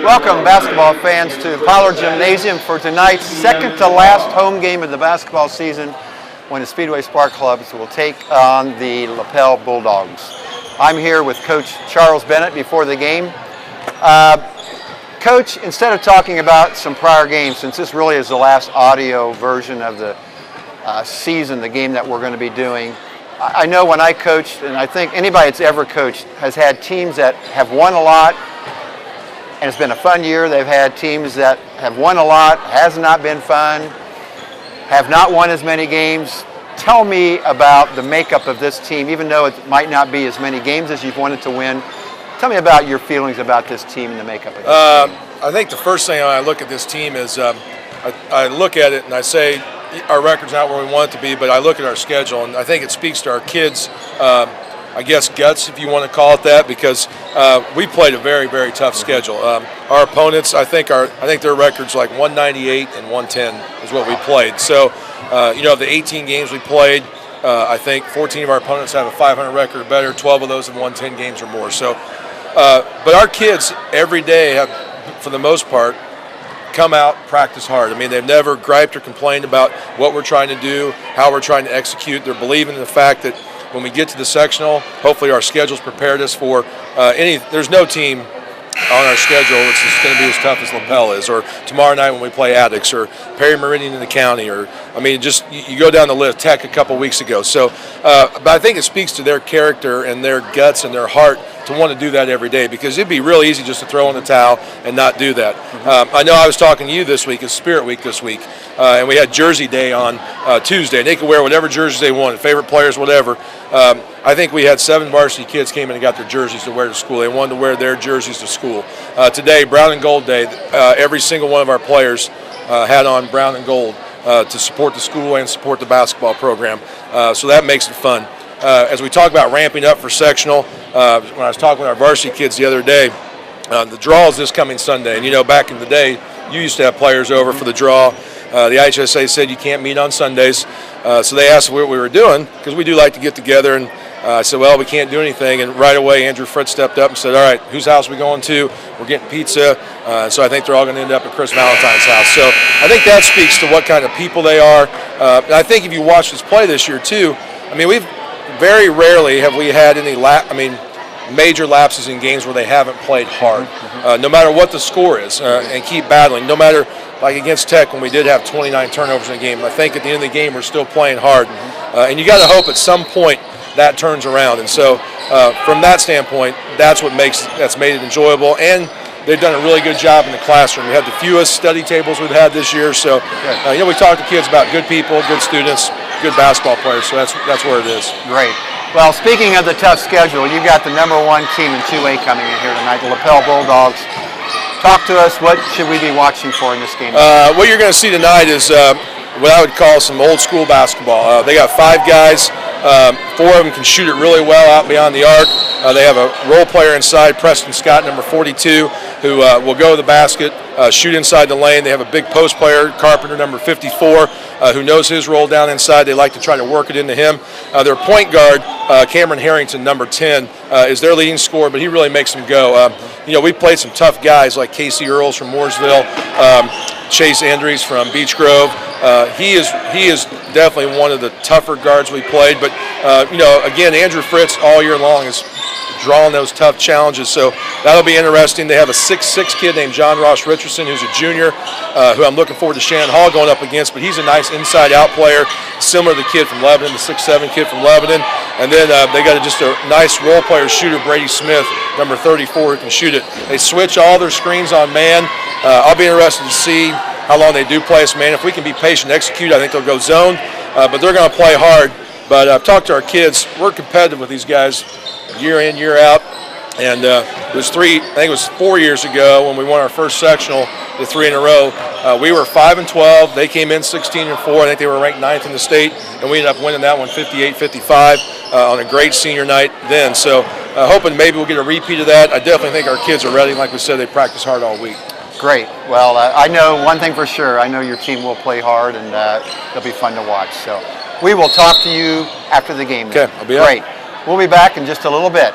Welcome, basketball fans, to Pollard Gymnasium for tonight's second-to-last home game of the basketball season when the Speedway Sparkplugs will take on the Lapel Bulldogs. I'm here with Coach Charles Bennett before the game. Coach, instead of talking about some prior games, since this really is the last audio version of the season, the game that we're going to be doing, I know when I coached, and I think anybody that's ever coached has had teams that have won a lot, and it's been a fun year. They've had teams that have won a lot, has not been fun, have not won as many games. Tell me about the makeup of this team, even though it might not be as many games as you've wanted to win. Tell me about your feelings about this team and the makeup of this team. I think the first thing when I look at this team is I look at it and I say our record's not where we want it to be, but I look at our schedule and I think it speaks to our kids' I guess guts, if you want to call it that, because we played a very, very tough schedule. Our opponents, I think their record's like 198 and 110 is what we played. So, of the 18 games we played, I think 14 of our opponents have a 500 record or better. 12 of those have won 10 games or more. So, but our kids every day have, for the most part, come out, practice hard. I mean, they've never griped or complained about what we're trying to do, how we're trying to execute. They're believing in the fact that when we get to the sectional, hopefully our schedule's prepared us for there's no team on our schedule that's just going to be as tough as Lapel is, or tomorrow night when we play Addicts, or Perry Meridian in the county, or, I mean, just you go down the list, Tech a couple weeks ago. So, but I think it speaks to their character and their guts and their heart to want to do that every day, because it'd be real easy just to throw in the towel and not do that. I know I was talking to you this week, it's Spirit Week this week, and we had Jersey Day on Tuesday. They could wear whatever jerseys they wanted, favorite players, whatever. I think we had 7 varsity kids came in and got their jerseys to wear to school. They wanted to wear their jerseys to school. Today, Brown and Gold Day, every single one of our players had on brown and gold to support the school and support the basketball program. So that makes it fun. As we talk about ramping up for sectional, when I was talking with our varsity kids the other day, the draw is this coming Sunday. And back in the day, you used to have players over for the draw. The IHSA said you can't meet on Sundays, so they asked what we were doing, because we do like to get together, and I said, well, we can't do anything, and right away Andrew Fritz stepped up and said, all right, whose house are we going to? We're getting pizza, so I think they're all going to end up at Chris Valentine's house. So I think that speaks to what kind of people they are. And I think if you watch us play this year too, I mean, we've very rarely have we had any major lapses in games where they haven't played hard, no matter what the score is, and keep battling. No matter, like against Tech when we did have 29 turnovers in the game, I think at the end of the game we're still playing hard. And you got to hope at some point that turns around. And so from that standpoint, that's made it enjoyable. And they've done a really good job in the classroom. We had the fewest study tables we've had this year. So, we talk to kids about good people, good students, good basketball players. So that's where it is. Great. Well, speaking of the tough schedule, you've got the #1 team in 2A coming in here tonight, the Lapel Bulldogs. Talk to us. What should we be watching for in this game? What you're going to see tonight is what I would call some old school basketball. They got 5 guys. 4 of them can shoot it really well out beyond the arc. They have a role player inside, Preston Scott, number 42, who will go to the basket, shoot inside the lane. They have a big post player, Carpenter, number 54, who knows his role down inside. They like to try to work it into him. Their point guard, Cameron Harrington, number 10, is their leading scorer, but he really makes them go. We played some tough guys like Casey Earls from Mooresville, Chase Andrews from Beech Grove. He is definitely one of the tougher guards we played. But, again, Andrew Fritz all year long is drawing those tough challenges. So that'll be interesting. They have a 6'6" kid named John Ross Richardson, who's a junior, who I'm looking forward to Shannon Hall going up against. But he's a nice inside-out player, similar to the kid from Lebanon, the 6'7" kid from Lebanon. And then they got just a nice role player shooter, Brady Smith, number 34, who can shoot it. They switch all their screens on man. I'll be interested to see how long they do play us man. If we can be patient and execute, I think they'll go zone. But they're going to play hard. But I've talked to our kids. We're competitive with these guys year in, year out. And it was 4 years ago when we won our first sectional, the 3 in a row. We were 5-12. They came in 16-4. I think they were ranked 9th in the state, and we ended up winning that one 58-55 on a great senior night then. So hoping maybe we'll get a repeat of that. I definitely think our kids are ready. Like we said, they practice hard all week. Great. Well, I know one thing for sure. I know your team will play hard, and it'll be fun to watch. So we will talk to you after the game. Okay, I'll be up. Great. We'll be back in just a little bit.